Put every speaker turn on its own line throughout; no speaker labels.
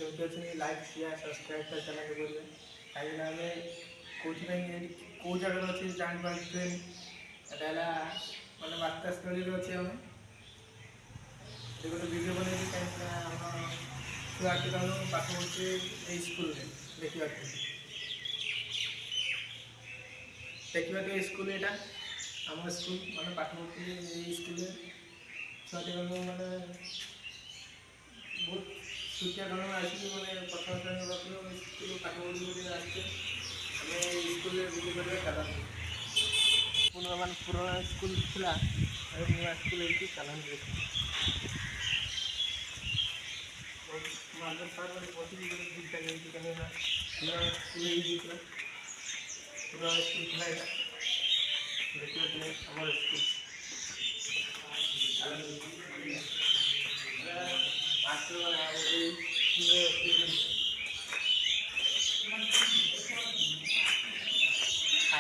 केमती अच्छे like share subscribe कर चैनल को करेंगे कहीं आम कौन कौ जगह अच्छे जानपारे एटा मैंने बार्तास्थली अच्छे आम गोटे वीडियो बन कहीं छुआ पिला पाठ पढ़े ये स्कूल देखा देखा स्कूल यहाँ आम स्कूल मैंने पाठ पढ़े ये स्कूल छुआ मैंने बहुत सुखिया गण आसिक मैंने प्रथम श्रेणी रखल स्कूल पाठ पढ़ी आसचे स्कूल बुले चलते पुनः पुराना स्कूल था नुआ स्कूल चलते माधव सार मैंने बस ठीक ठाक कहीं नया स्कूल पुराना स्कूल था यहाँ देखिए आम स्कूल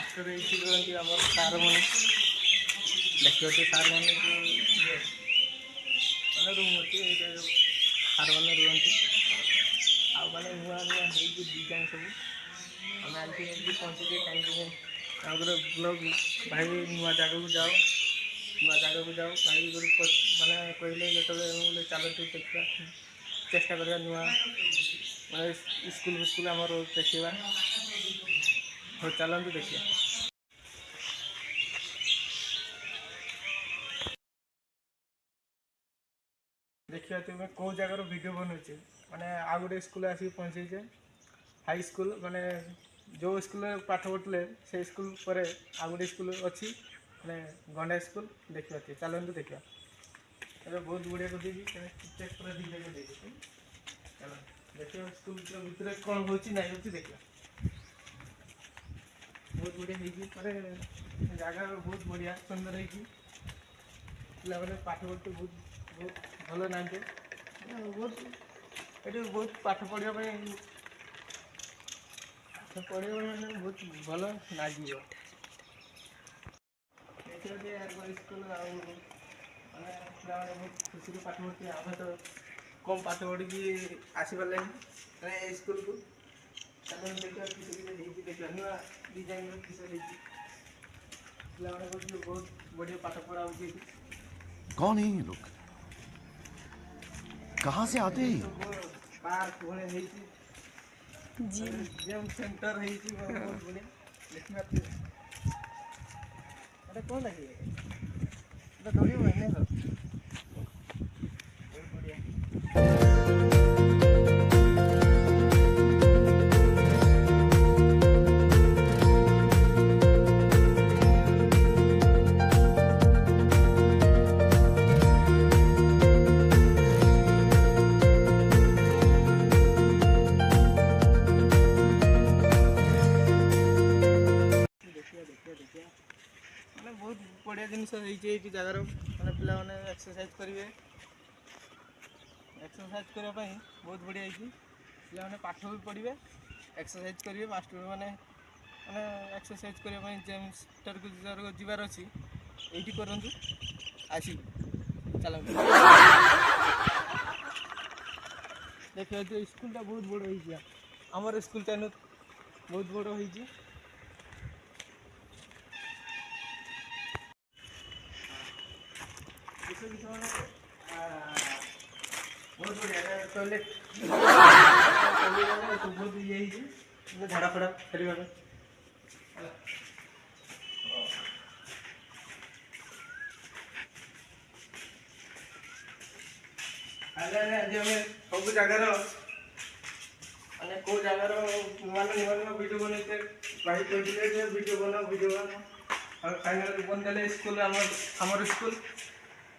मास्टर ये आम सार मैंने देखिए सार मैंने रूम अच्छे सार मैंने रुहति आने नुआ नुआ डिजाइन सब आम आज पहुँचे कहीं गोटे ब्लॉग भाई नुआ जगह को जाओ नुआ जगह को जाओ भाई गोटे मैंने कहले जो चलते देखा चेष्टा करवा नुआ मैं स्कूल स्कूल आम देखा हो चलते देखिए देखिए तुम्हें कौ जगार वीडियो बनौचे मैंने आ गए स्कूल आसिक पहुँचे हाई स्कूल माने जो स्कूल पाठ पढ़ते से स्कूल पर आ गए स्कूल अच्छी मैंने गंडा स्कूल देखा चलते देखा बहुत बढ़िया कर देखिए स्कूल भितर कौन हो देखा बहुत बढ़िया माने जगह बहुत बढ़िया सुंदर है पाठ पढ़ते बहुत भल ना बहुत ये बहुत पाठ पढ़ापी बहुत भल लगे देखिए स्कूल मैंने बहुत खुशी पाठ पढ़ते आम तो कम पाठ पढ़ी आसपारे स्कूल को देखा नुआ डिजाइन पिला बहुत बढ़िया पाठ पढ़ा
कौन है ये लोग कहाँ से आते हैं
पार्क भाई जिम सेंटर बहुत बढ़िया देखा अरे कौन लगे दौड़ी महीने बहुत बढ़िया बहुत बढ़िया जिन जगार मैंने पिला मैंने एक्सरसाइज करेंगे एक्सरसाइज करने बहुत बढ़िया पिला मैंने पाठ भी पढ़े एक्सरसाइज करेंगे मास्टर मैंने मैंने एक्सरसाइज करने जिम सेंटर को जीवार अच्छी ये करूँ आसी चल देखिए स्कूलटा बहुत बड़ हो आमर स्कूलटा बहुत बड़ हो बहुत बढ़िया टॉयलेट बहुत ये झाड़ा फड़ा फेरवा आज हमें सब जगार मैंने कौ जगार नुआ नुआ वीडियो बनते भाई कहते वीडियो बना फाइनाल बनने स्कूल आमर स्कूल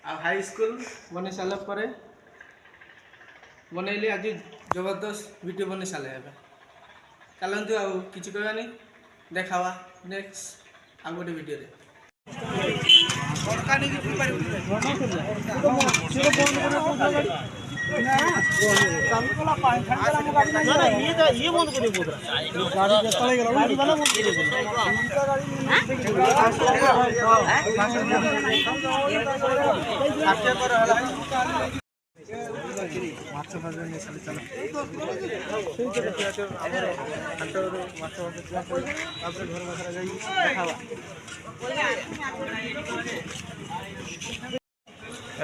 आ हाई स्कूल बन सारा पर बनइली आज जबरदस्त वीडियो बन सारे चलतु आ कि कहवानी देखा नेक्स्ट आ गोटे वीडियो ଫାଛ ନେଇ ସାରି ଚାଲ ଆମର ହାଟରୁ ମାଛ ଫାଛ କିଣା କରି ତାପରେ ଘର ପାଖରେ ଯାଇକି ଦେଖାବା।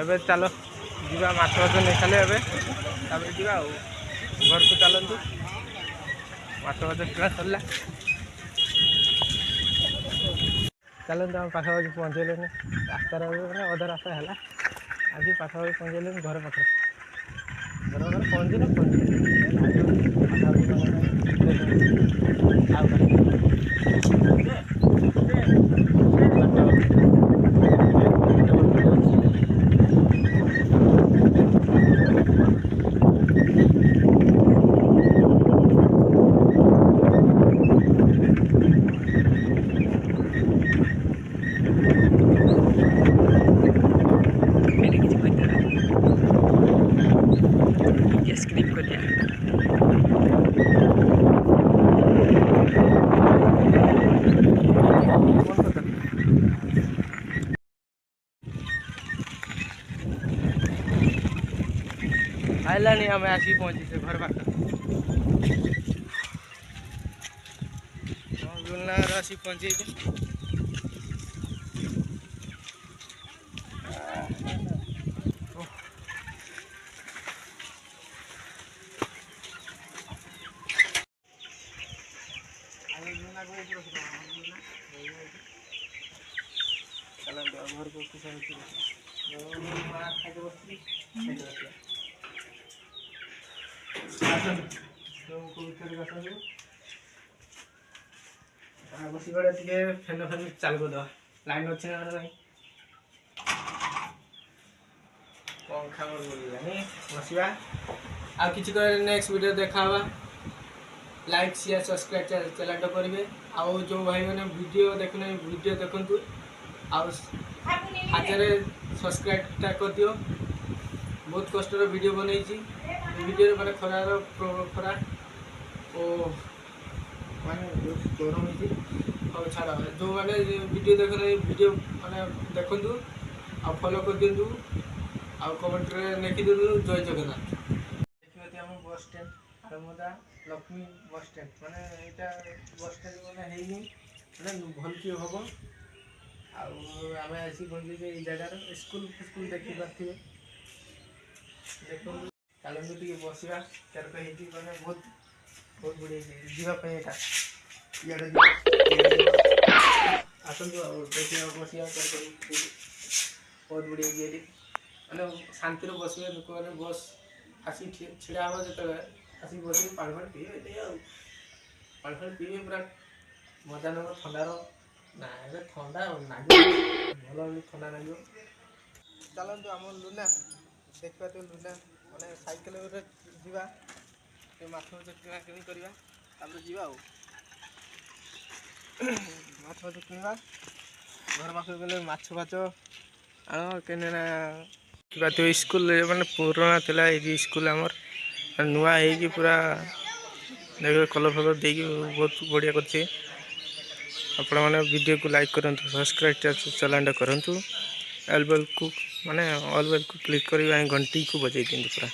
ଏବେ ଚାଲ ଯିବା ମାଛ ଫାଛ ନେଇ ସାରିଲେ ଏବେ ତାପରେ ଯିବା ଆଉ ଘରକୁ ଚାଲନ୍ତୁ। ମାଛ ଫାଛ କିଣା ସରିଲା ଚାଲନ୍ତୁ ଆମ ପାଖାପାଖି ପହଞ୍ଚେଇଲେଣି ରାସ୍ତାରେ ଅଧା ରାସ୍ତା ହେଲା ଆଜି ପାଖାପାଖି ପହଞ୍ଚେଇଲେଣି ଘର ପାଖରେ ପହଞ୍ଚିଲେ आइलानी आम आसिक पहुँचे घर पाखे लुनार आसिक पहुँचे घर को बस फेन फेन चालू कर लाइन अच्छे पंखा बसवा आ कि नेक्स्ट वीडियो देखा लाइक शेयर सब्सक्राइब चैनल करेंगे आउ जो भाई मैंने वीडियो देखने वीडियो देखु आगे सब्सक्राइब कर दियो। बहुत कष्ट वीडियो बनई वीडियो माने खरार खरा ओ माने गरम हो छाड़ा जो मैंने वीडियो देखने वीडियो माने देखु आ फॉलो कर दिंतु आ कमेंट रे लिखि दिंतु जय जगन्नाथ। देखिए हम bus stand आरमदा Lakshmi bus stand माने एटा बस स्टैंड माने हेनी माने भल कि हम आम आसी पहुँचे जगार स्कूल स्कूल देखी पारे देखो चलते टे बसवा कैरक मैंने बहुत बहुत बढ़िया जावाई आसतु देखिए बसवा बहुत बढ़िया मैंने शांति बसवे लोक मैंने बस आसी छिड़ा हम जो आसिक बस पानी फाड़ पीए पानी फाड़ पीए पूरा मजा नब ठंडार ना ठंडा भल ठंडा लगे चलते आम लुना देखा तो लुना मैंने साइकेल जा माछ फाछ किणा किणी करवा जा माछ फाछ किणवा घर पाख गले माछ फाछ आण के स्कूल मैंने पुराना थिला ये स्कूल आमर नुआ है पूरा देख कलर फलर दे बहुत बढ़िया कर आपण मैंने वीडियो को लाइक करूँ सब्सक्राइब चैनल करूँ ऑल बेल को माने ऑल बेल को क्लिक कर घंटी को बजाई दिखाँ पूरा।